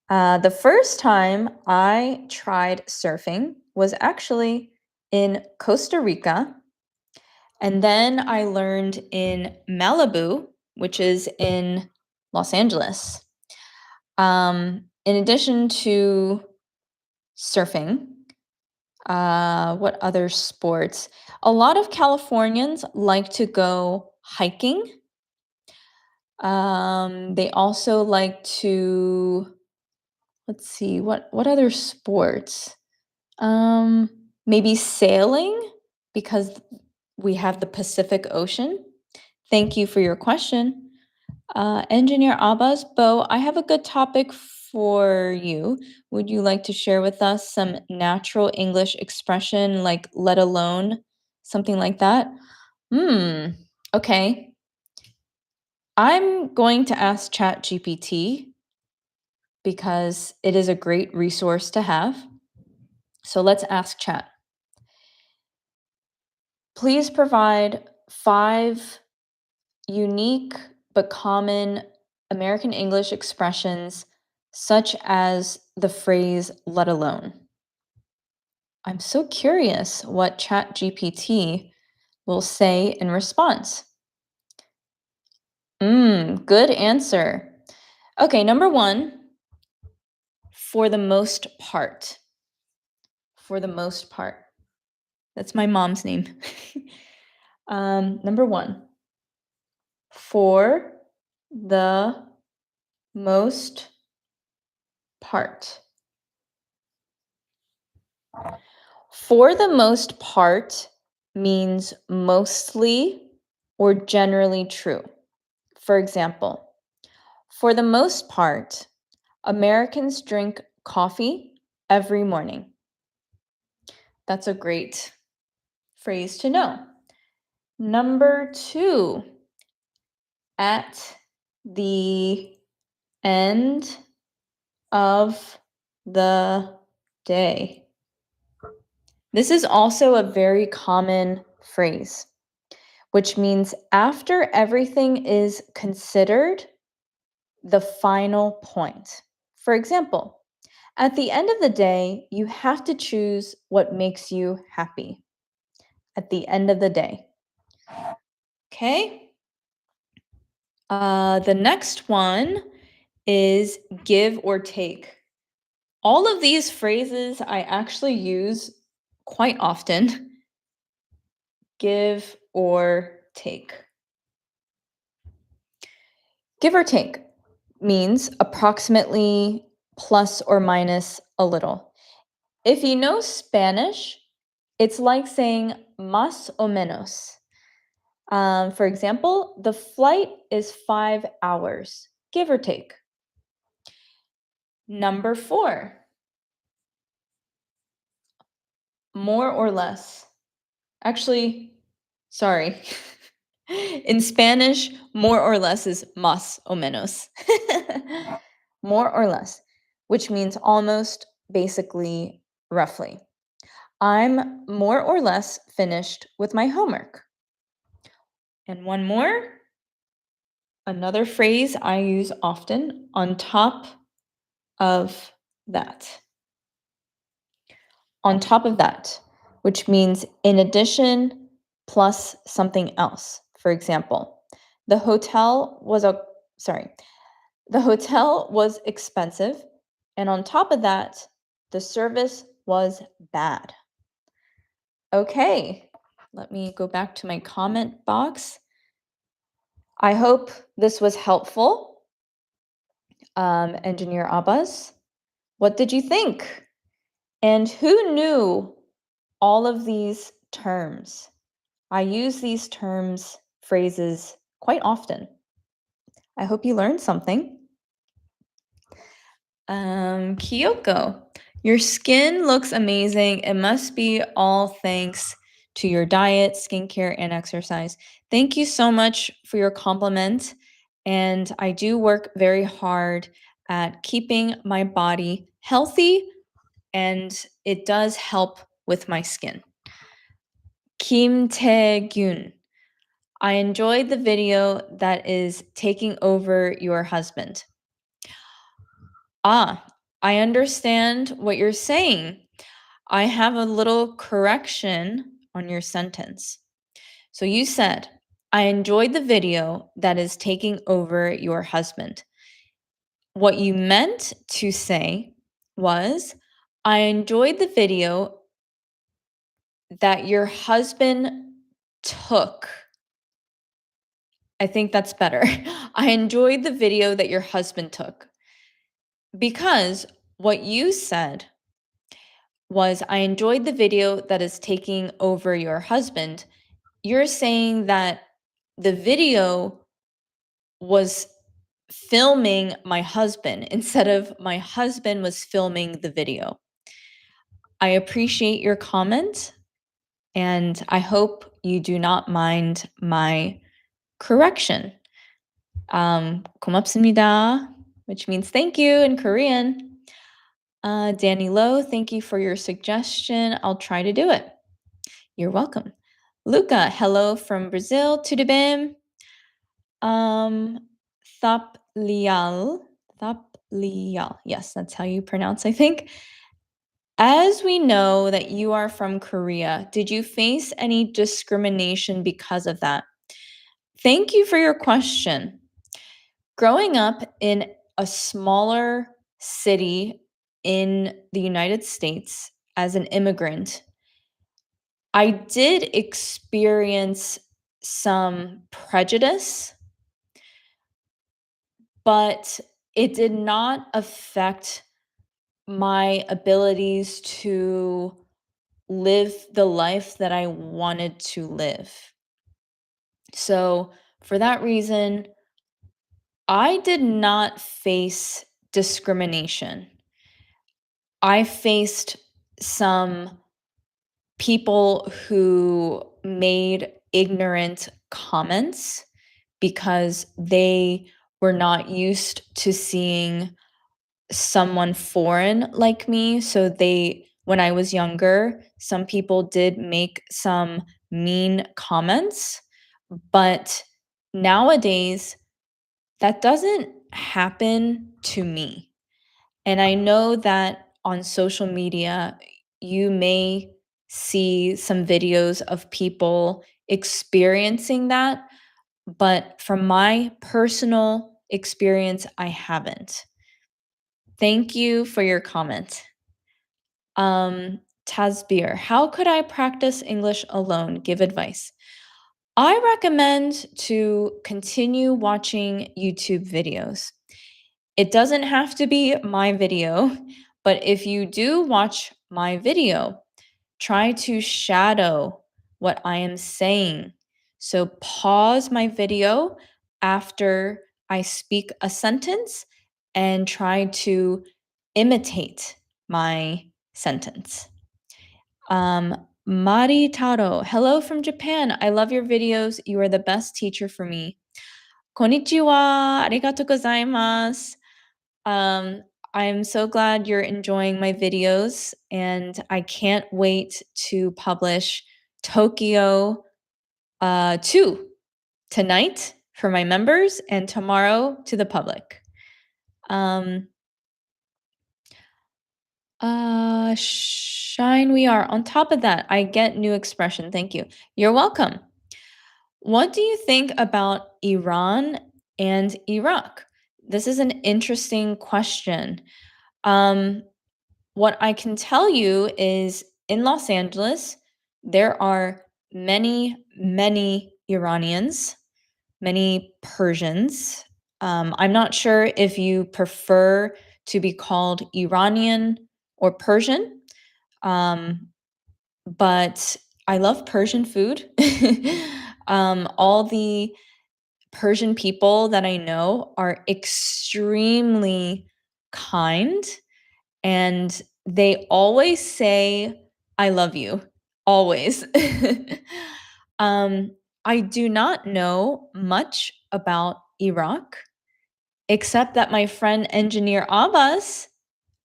The first time I tried surfing was actually in Costa Rica, and then I learned in Malibu, which is in Los Angeles. In addition to surfing, what other sports? A lot of Californians like to go hiking. They also like to, let's see, what other sports? Um, Maybe sailing because we have the Pacific Ocean. Thank you for your question. Engineer Abbas, Bo, I have a good topic for you. Would you like to share with us some natural English expression like let alone, something like that? Hmm, okay. I'm going to ask ChatGPT because it is a great resource to have. So let's ask Chat. Please provide 5 unique but common American English expressions, such as the phrase let alone. I'm so curious what ChatGPT will say in response. Good answer. Okay, number 1, for the most part. For the most part. That's my mom's name. Number 1, for the most part. For the most part means mostly or generally true. For example, for the most part, Americans drink coffee every morning. That's a great phrase to know. Number 2, at the end of the day. This is also a very common phrase, which means after everything is considered, the final point. For example, at the end of the day, you have to choose what makes you happy. At the end of the day. Okay? The next one is give or take. All of these phrases I actually use quite often. Give or take. Give or take means approximately plus or minus a little. If you know Spanish, it's like saying más o menos. For example, the flight is 5 hours, give or take. Number 4, more or less. Actually, sorry. In Spanish, more or less is más o menos. More or less, which means almost, basically, roughly. I'm more or less finished with my homework. And one more, another phrase I use often, on top of that. On top of that, which means in addition plus something else. For example, the hotel was expensive, and on top of that, the service was bad. Okay, let me go back to my comment box. I hope this was helpful. Engineer Abbas, what did you think? And who knew all of these terms? I use these terms, phrases quite often. I hope you learned something. Kyoko, your skin looks amazing. It must be all thanks to your diet, skincare, and exercise. Thank you so much for your compliment. And I do work very hard at keeping my body healthy, and it does help with my skin. Kim Tae-gyun, I enjoyed the video that is taking over your husband. I understand what you're saying. I have a little correction on your sentence. So you said, I enjoyed the video that is taking over your husband. What you meant to say was, I enjoyed the video that your husband took. I think that's better. I enjoyed the video that your husband took. Because what you said was, I enjoyed the video that is taking over your husband. You're saying that the video was filming my husband instead of my husband was filming the video. I appreciate your comment and I hope you do not mind my correction. 고맙습니다, which means thank you in Korean. Danny Lowe, thank you for your suggestion. I'll try to do it. You're welcome. Luca, hello from Brazil. Tudo bem? Thaplial. Thaplial. Yes, that's how you pronounce, I think. As we know that you are from Korea, did you face any discrimination because of that? Thank you for your question. Growing up in a smaller city in the United States as an immigrant, I did experience some prejudice, but it did not affect my abilities to live the life that I wanted to live. So, for that reason, I did not face discrimination. I faced some people who made ignorant comments because they were not used to seeing someone foreign like me. So when I was younger, some people did make some mean comments, but nowadays that doesn't happen to me. And I know that on social media, you may see some videos of people experiencing that, but from my personal experience, I haven't. Thank you for your comment. Tasbir, how could I practice English alone? Give advice. I recommend to continue watching YouTube videos. It doesn't have to be my video, but if you do watch my video, try to shadow what I am saying. So pause my video after I speak a sentence and try to imitate my sentence. Mari Taro, hello from Japan. I love your videos. You are the best teacher for me. Konnichiwa, arigatou gozaimasu. I am so glad you're enjoying my videos, and I can't wait to publish Tokyo 2 tonight for my members and tomorrow to the public. Shine we are. On top of that, I get new expression. Thank you. You're welcome. What do you think about Iran and Iraq? This is an interesting question. What I can tell you is in Los Angeles, there are many, many Iranians, many Persians. I'm not sure if you prefer to be called Iranian or Persian, but I love Persian food. All the Persian people that I know are extremely kind and they always say, I love you. Always. I do not know much about Iraq, except that my friend engineer Abbas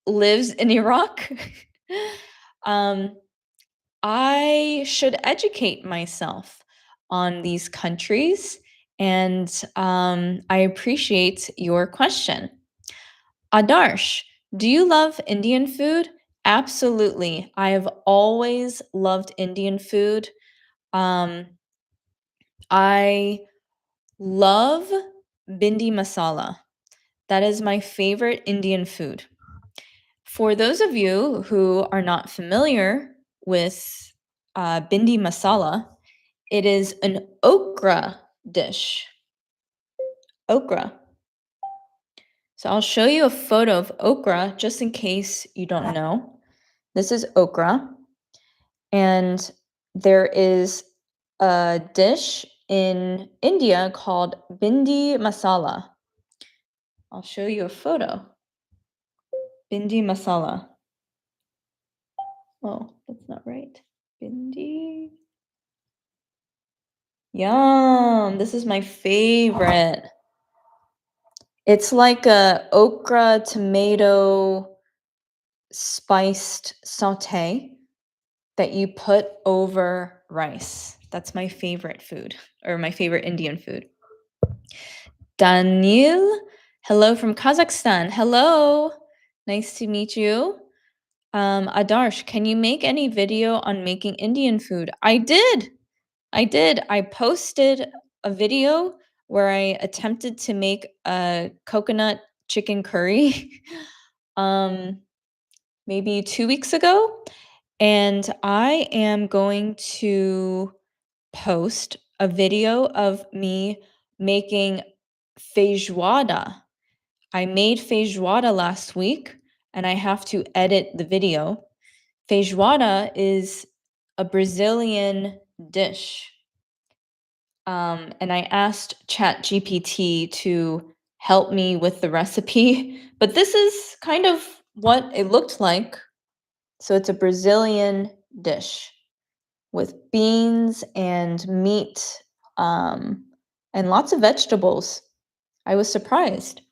lives in Iraq. I should educate myself on these countries, and I appreciate your question. Adarsh, do you love Indian food? Absolutely. I have always loved Indian food. Um, I love bindi masala. That is my favorite Indian food. For those of you who are not familiar with bindi masala, it is an okra dish. Okra. So I'll show you a photo of okra just in case you don't know. This is okra, and there is a dish in India called bindi masala. I'll show you a photo. Bindi masala. Oh, that's not right. Bindi. Yum. This is my favorite. It's like a okra tomato spiced saute that you put over rice. That's my favorite food, or my favorite Indian food. Daniel, hello from Kazakhstan. Hello. Nice to meet you. Adarsh, can you make any video on making Indian food? I did. I posted a video where I attempted to make a coconut chicken curry maybe 2 weeks ago, and I am going to post a video of me making feijoada. I made feijoada last week, and I have to edit the video. Feijoada is a Brazilian dish. And I asked ChatGPT to help me with the recipe, but this is kind of what it looked like. So it's a Brazilian dish with beans and meat, and lots of vegetables. I was surprised.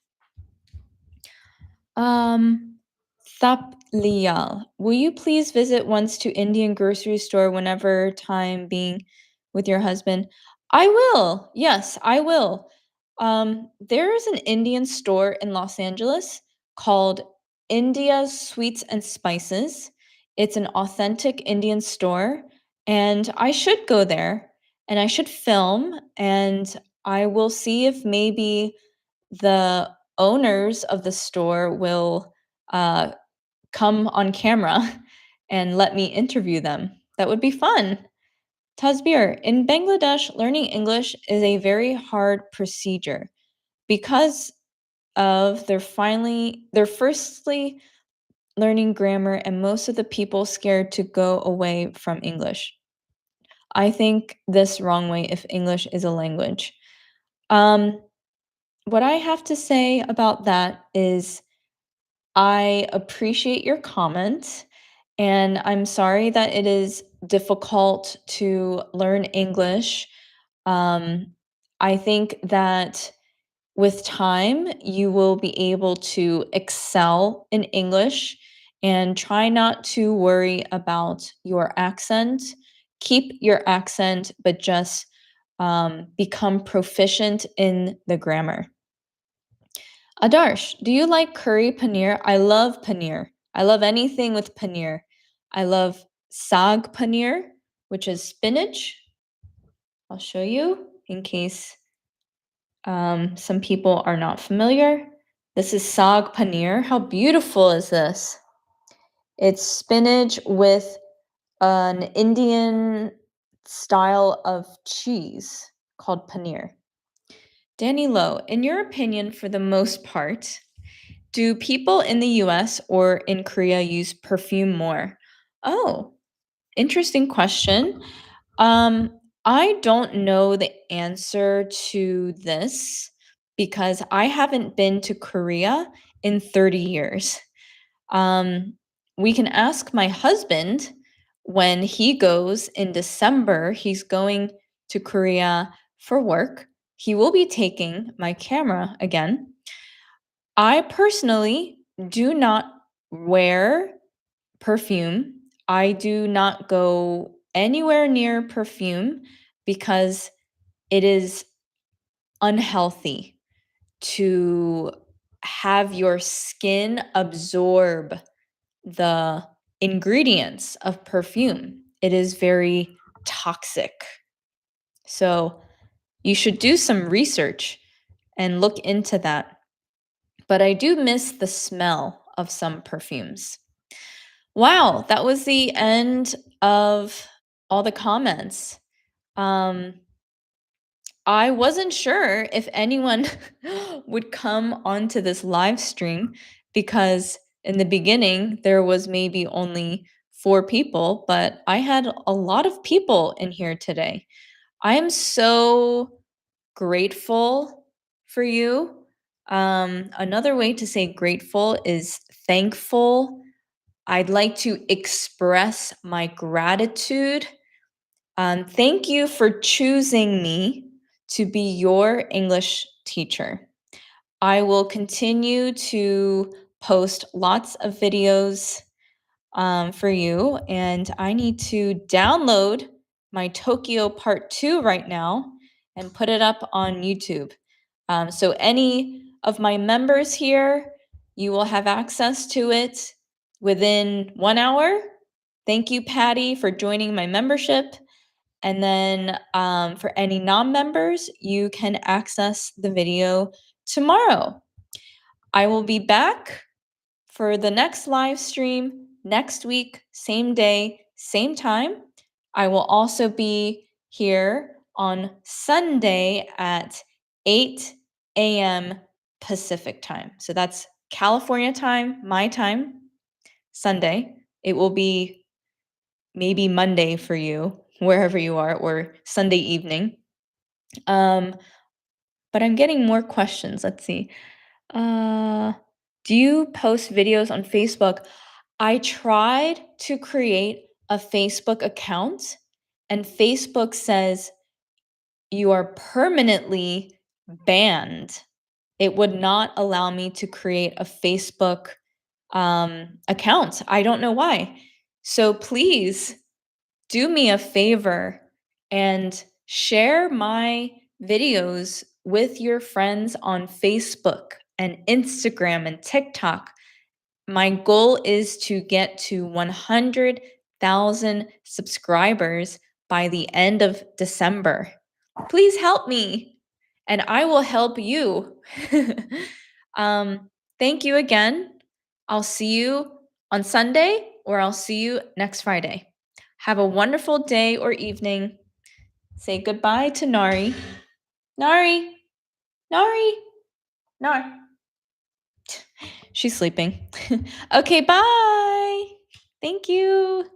Thaplial, will you please visit once to Indian grocery store whenever time being with your husband? I will. Yes, I will. There is an Indian store in Los Angeles called India's Sweets and Spices. It's an authentic Indian store, and I should go there and I should film, and I will see if maybe the owners of the store will uh, come on camera and let me interview them. That would be fun. Tasbir, in Bangladesh, learning English is a very hard procedure because of they're firstly learning grammar and most of the people scared to go away from English. I think this wrong way if English is a language. What I have to say about that is I appreciate your comment, and I'm sorry that it is difficult to learn English. I think that with time, you will be able to excel in English and try not to worry about your accent. Keep your accent, but just become proficient in the grammar. Adarsh, do you like curry paneer? I love paneer. I love anything with paneer. I love sag paneer, which is spinach. I'll show you in case some people are not familiar. This is sag paneer. How beautiful is this? It's spinach with an Indian style of cheese called paneer. Danny Lowe, in your opinion, for the most part, do people in the US or in Korea use perfume more? Oh, interesting question. I don't know the answer to this because I haven't been to Korea in 30 years. We can ask my husband when he goes in December. He's going to Korea for work. He will be taking my camera again. I personally do not wear perfume. I do not go anywhere near perfume because it is unhealthy to have your skin absorb the ingredients of perfume. It is very toxic. So you should do some research and look into that. But I do miss the smell of some perfumes. Wow, that was the end of all the comments. Um, I wasn't sure if anyone would come onto this live stream because in the beginning there was maybe only 4 people, but I had a lot of people in here today. I am so grateful for you. Another way to say grateful is thankful. I'd like to express my gratitude. Thank you for choosing me to be your English teacher. I will continue to post lots of videos for you, and I need to download my Tokyo Part 2 right now and put it up on YouTube. So any of my members here, you will have access to it within 1 hour. Thank you, Patty, for joining my membership. And then for any non-members, you can access the video tomorrow. I will be back for the next live stream next week, same day, same time. I will also be here on Sunday at 8 a.m. Pacific time. So that's California time, my time, Sunday. It will be maybe Monday for you, wherever you are, or Sunday evening. But I'm getting more questions. Let's see. Do you post videos on Facebook? I tried to create a Facebook account, and Facebook says you are permanently banned. It would not allow me to create a Facebook account. I don't know why. So please do me a favor and share my videos with your friends on Facebook and Instagram and TikTok. My goal is to get to 100,000 subscribers by the end of December. Please help me, and I will help you. Thank you again. I'll see you on Sunday, or I'll see you next Friday. Have a wonderful day or evening. Say goodbye to Nari. Nari, Nari, Nari. She's sleeping. Okay, bye. Thank you.